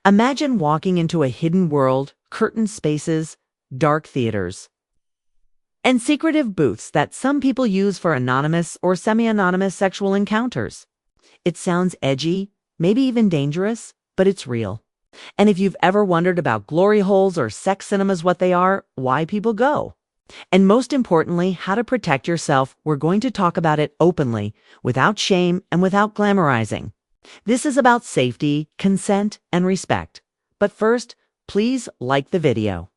Imagine walking into a hidden world, curtained spaces, dark theaters, and secretive booths that some people use for anonymous or semi-anonymous sexual encounters. It sounds edgy, maybe even dangerous, but it's real. And if you've ever wondered about glory holes or sex cinemas, what they are, why people go, and most importantly, how to protect yourself, we're going to talk about it openly, without shame and without glamorizing. This is about safety, consent, and respect. But first, please like the video.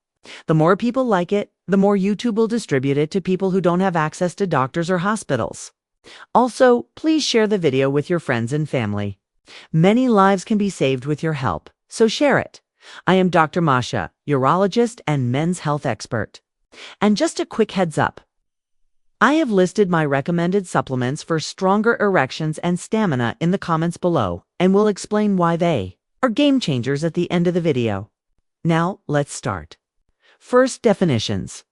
The more people like it, the more YouTube will distribute it to people who don't have access to doctors or hospitals. Also, please share the video with your friends and family. Many lives can be saved with your help, so share it. I am Dr. Masha, urologist and men's health expert. And just a quick heads up. I have listed my recommended supplements for stronger erections and stamina in the comments below, and will explain why they are game changers at the end of the video. Now, let's start. First, definitions.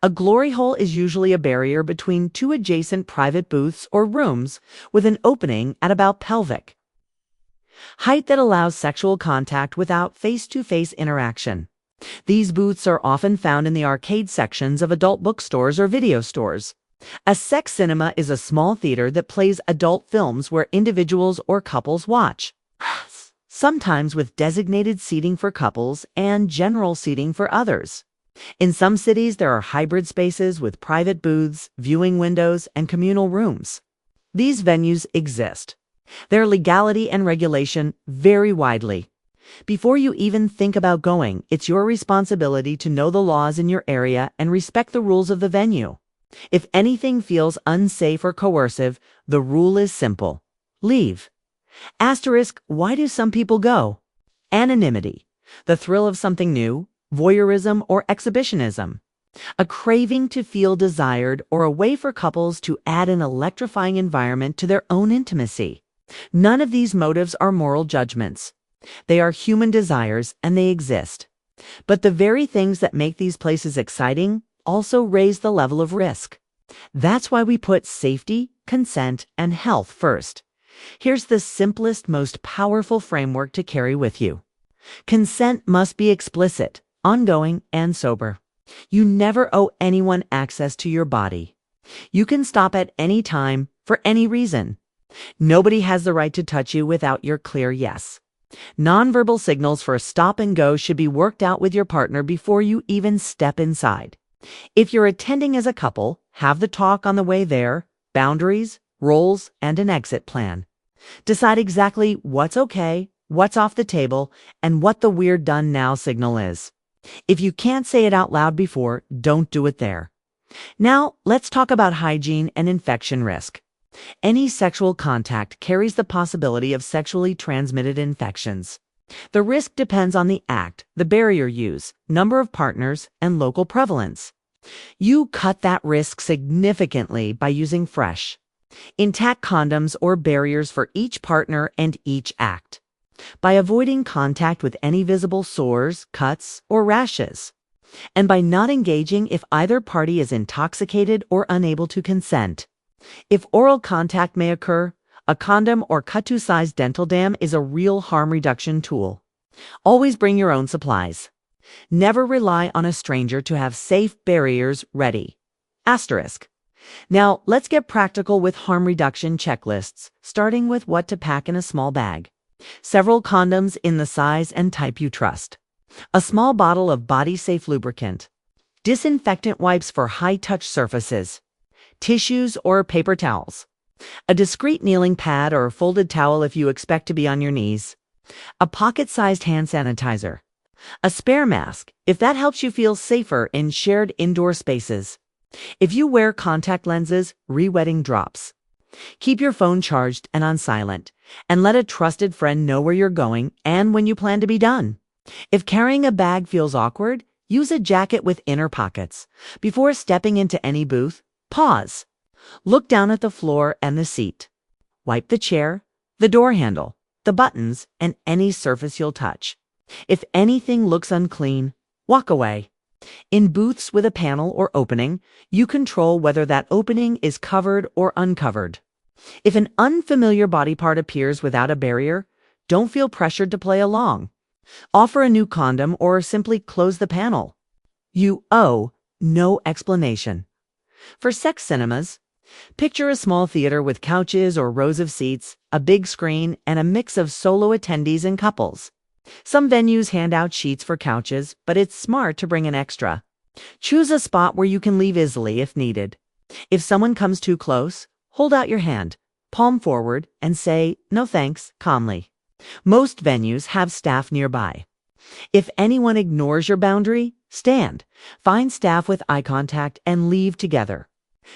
A glory hole is usually a barrier between two adjacent private booths or rooms with an opening at about pelvic height that allows sexual contact without face-to-face interaction. These booths are often found in the arcade sections of adult bookstores or video stores. A sex cinema is a small theater that plays adult films where individuals or couples watch, sometimes with designated seating for couples and general seating for others. In some cities, there are hybrid spaces with private booths, viewing windows, and communal rooms. These venues exist. Their legality and regulation vary widely. Before you even think about going, it's your responsibility to know the laws in your area and respect the rules of the venue. If anything feels unsafe or coercive, the rule is simple: leave. Asterisk, why do some people go? Anonymity, the thrill of something new, voyeurism or exhibitionism, a craving to feel desired, or a way for couples to add an electrifying environment to their own intimacy. None of these motives are moral judgments. They are human desires, and they exist. But the very things that make these places exciting also raise the level of risk. That's why we put safety, consent, and health first. Here's the simplest, most powerful framework to carry with you. Consent must be explicit, ongoing, and sober. You never owe anyone access to your body. You can stop at any time, for any reason. Nobody has the right to touch you without your clear yes. Nonverbal signals for a stop and go should be worked out with your partner before you even step inside. If you're attending as a couple, have the talk on the way there, boundaries, roles, and an exit plan. Decide exactly what's okay, what's off the table, and what the "we're done now" signal is. If you can't say it out loud before, don't do it there. Now, let's talk about hygiene and infection risk. Any sexual contact carries the possibility of sexually transmitted infections. The risk depends on the act, the barrier used, number of partners, and local prevalence. You cut that risk significantly by using fresh, intact condoms or barriers for each partner and each act, by avoiding contact with any visible sores, cuts, or rashes, and by not engaging if either party is intoxicated or unable to consent. If oral contact may occur, a condom or cut-to-size dental dam is a real harm reduction tool. Always bring your own supplies. Never rely on a stranger to have safe barriers ready. Asterisk. Now, let's get practical with harm reduction checklists, starting with what to pack in a small bag. Several condoms in the size and type you trust. A small bottle of body-safe lubricant. Disinfectant wipes for high-touch surfaces. Tissues or paper towels. A discreet kneeling pad or folded towel if you expect to be on your knees. A pocket-sized hand sanitizer. A spare mask, if that helps you feel safer in shared indoor spaces. If you wear contact lenses, re-wetting drops. Keep your phone charged and on silent, and let a trusted friend know where you're going and when you plan to be done. If carrying a bag feels awkward, use a jacket with inner pockets. Before stepping into any booth, pause. Look down at the floor and the seat. Wipe the chair, the door handle, the buttons, and any surface you'll touch. If anything looks unclean, walk away. In booths with a panel or opening, you control whether that opening is covered or uncovered. If an unfamiliar body part appears without a barrier, don't feel pressured to play along. Offer a new condom or simply close the panel. You owe no explanation. For sex cinemas, picture a small theater with couches or rows of seats, a big screen, and a mix of solo attendees and couples. Some venues hand out sheets for couches, but it's smart to bring an extra. Choose a spot where you can leave easily if needed. If someone comes too close, hold out your hand, palm forward, and say, "No thanks," calmly. Most venues have staff nearby. If anyone ignores your boundary, stand, find staff with eye contact, and leave together.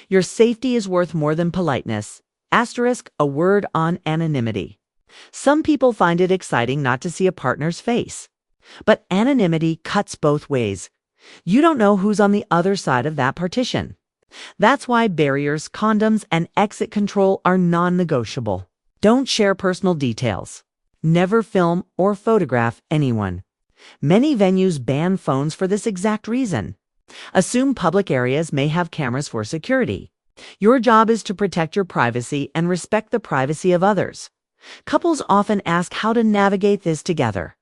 Your safety is worth more than politeness. Asterisk, a word on anonymity. Some people find it exciting not to see a partner's face. But anonymity cuts both ways. You don't know who's on the other side of that partition. That's why barriers, condoms, and exit control are non-negotiable. Don't share personal details. Never film or photograph anyone. Many venues ban phones for this exact reason. Assume public areas may have cameras for security. Your job is to protect your privacy and respect the privacy of others. Couples often ask how to navigate this together.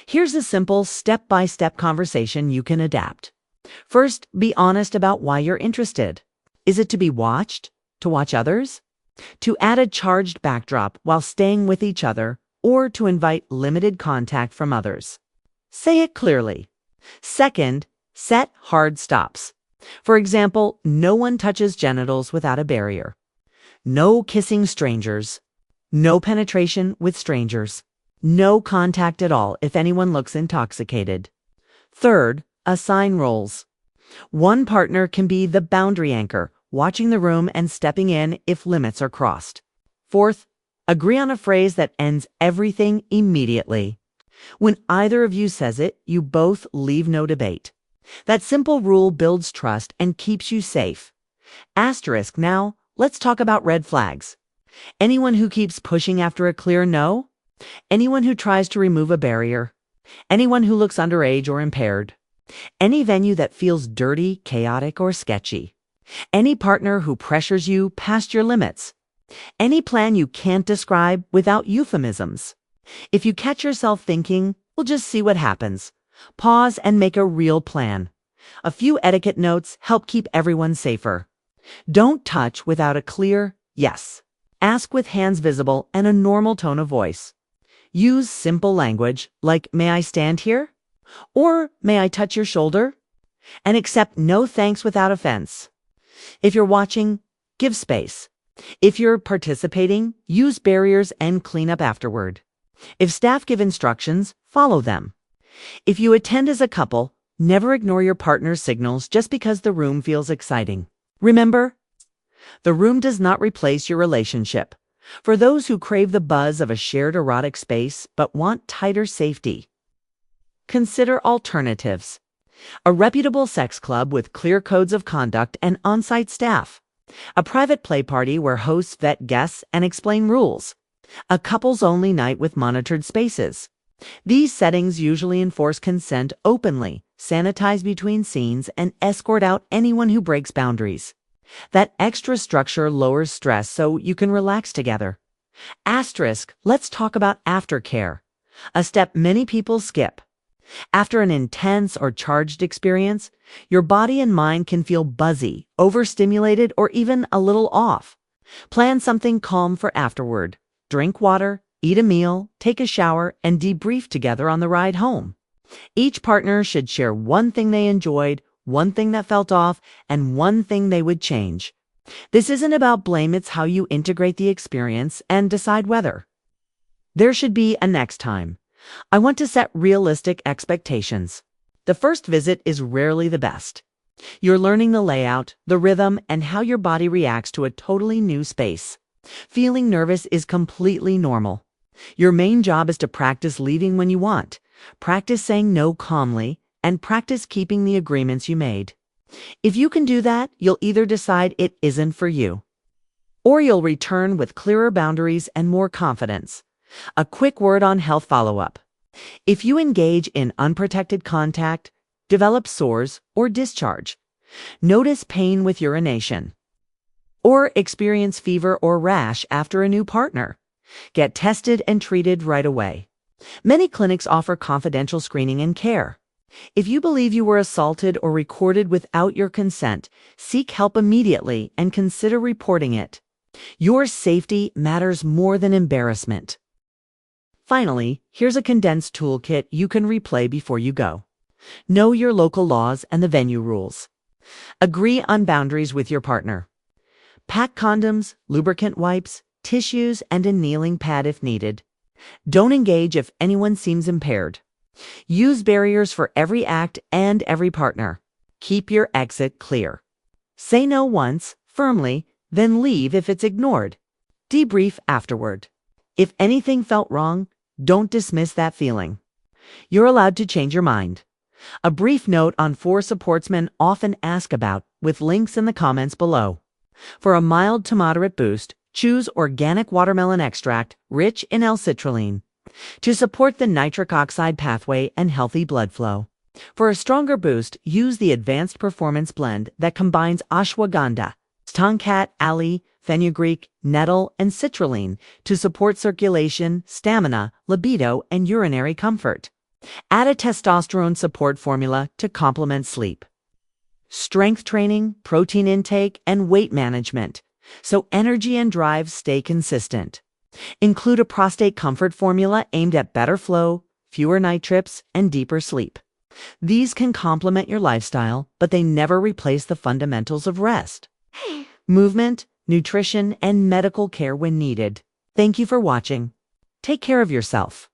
Here's a simple step-by-step conversation you can adapt. First, be honest about why you're interested. Is it to be watched? To watch others? To add a charged backdrop while staying with each other, or to invite limited contact from others? Say it clearly. Second, set hard stops. For example, no one touches genitals without a barrier. No kissing strangers. No penetration with strangers. No contact at all if anyone looks intoxicated. Third, assign roles. One partner can be the boundary anchor, watching the room and stepping in if limits are crossed. Fourth, agree on a phrase that ends everything immediately. When either of you says it, you both leave no debate. That simple rule builds trust and keeps you safe. Asterisk, now, let's talk about red flags. Anyone who keeps pushing after a clear no? Anyone who tries to remove a barrier? Anyone who looks underage or impaired? Any venue that feels dirty, chaotic, or sketchy? Any partner who pressures you past your limits? Any plan you can't describe without euphemisms? If you catch yourself thinking, "We'll just see what happens," pause and make a real plan. A few etiquette notes help keep everyone safer. Don't touch without a clear yes. Ask with hands visible and a normal tone of voice. Use simple language like, "May I stand here?" Or, "May I touch your shoulder?" And accept no thanks without offense. If you're watching, give space. If you're participating, use barriers and clean up afterward. If staff give instructions, follow them. If you attend as a couple, never ignore your partner's signals just because the room feels exciting. Remember, the room does not replace your relationship. For those who crave the buzz of a shared erotic space but want tighter safety, consider alternatives. A reputable sex club with clear codes of conduct and on-site staff. A private play party where hosts vet guests and explain rules. A couples-only night with monitored spaces. These settings usually enforce consent openly, sanitize between scenes, and escort out anyone who breaks boundaries. That extra structure lowers stress so you can relax together. Asterisk, let's talk about aftercare, a step many people skip. After an intense or charged experience, your body and mind can feel buzzy, overstimulated, or even a little off. Plan something calm for afterward. Drink water, eat a meal, take a shower, and debrief together on the ride home. Each partner should share one thing they enjoyed, one thing that felt off, and one thing they would change. This isn't about blame, it's how you integrate the experience and decide whether. There should be a next time. I want to set realistic expectations. The first visit is rarely the best. You're learning the layout, the rhythm, and how your body reacts to a totally new space. Feeling nervous is completely normal. Your main job is to practice leaving when you want, practice saying no calmly, and practice keeping the agreements you made. If you can do that, you'll either decide it isn't for you, or you'll return with clearer boundaries and more confidence. A quick word on health follow-up. If you engage in unprotected contact, develop sores or discharge, notice pain with urination, or experience fever or rash after a new partner, get tested and treated right away. Many clinics offer confidential screening and care. If you believe you were assaulted or recorded without your consent, seek help immediately and consider reporting it. Your safety matters more than embarrassment. Finally, here's a condensed toolkit you can replay before you go. Know your local laws and the venue rules. Agree on boundaries with your partner. Pack condoms, lubricant wipes, tissues, and a kneeling pad if needed. Don't engage if anyone seems impaired. Use barriers for every act and every partner. Keep your exit clear. Say no once, firmly, then leave if it's ignored. Debrief afterward. If anything felt wrong, don't dismiss that feeling. You're allowed to change your mind. A brief note on 4 supports men often ask about, with links in the comments below. For a mild to moderate boost, choose organic watermelon extract rich in L-citrulline to support the nitric oxide pathway and healthy blood flow. For a stronger boost, use the Advanced Performance Blend that combines ashwagandha, tonkat, aloe, fenugreek, nettle, and citrulline to support circulation, stamina, libido, and urinary comfort. Add a testosterone support formula to complement sleep. Strength training, protein intake, and weight management, so energy and drive stay consistent. Include a prostate comfort formula aimed at better flow, fewer night trips, and deeper sleep. These can complement your lifestyle, but they never replace the fundamentals of rest, movement, nutrition, and medical care when needed. Thank you for watching. Take care of yourself.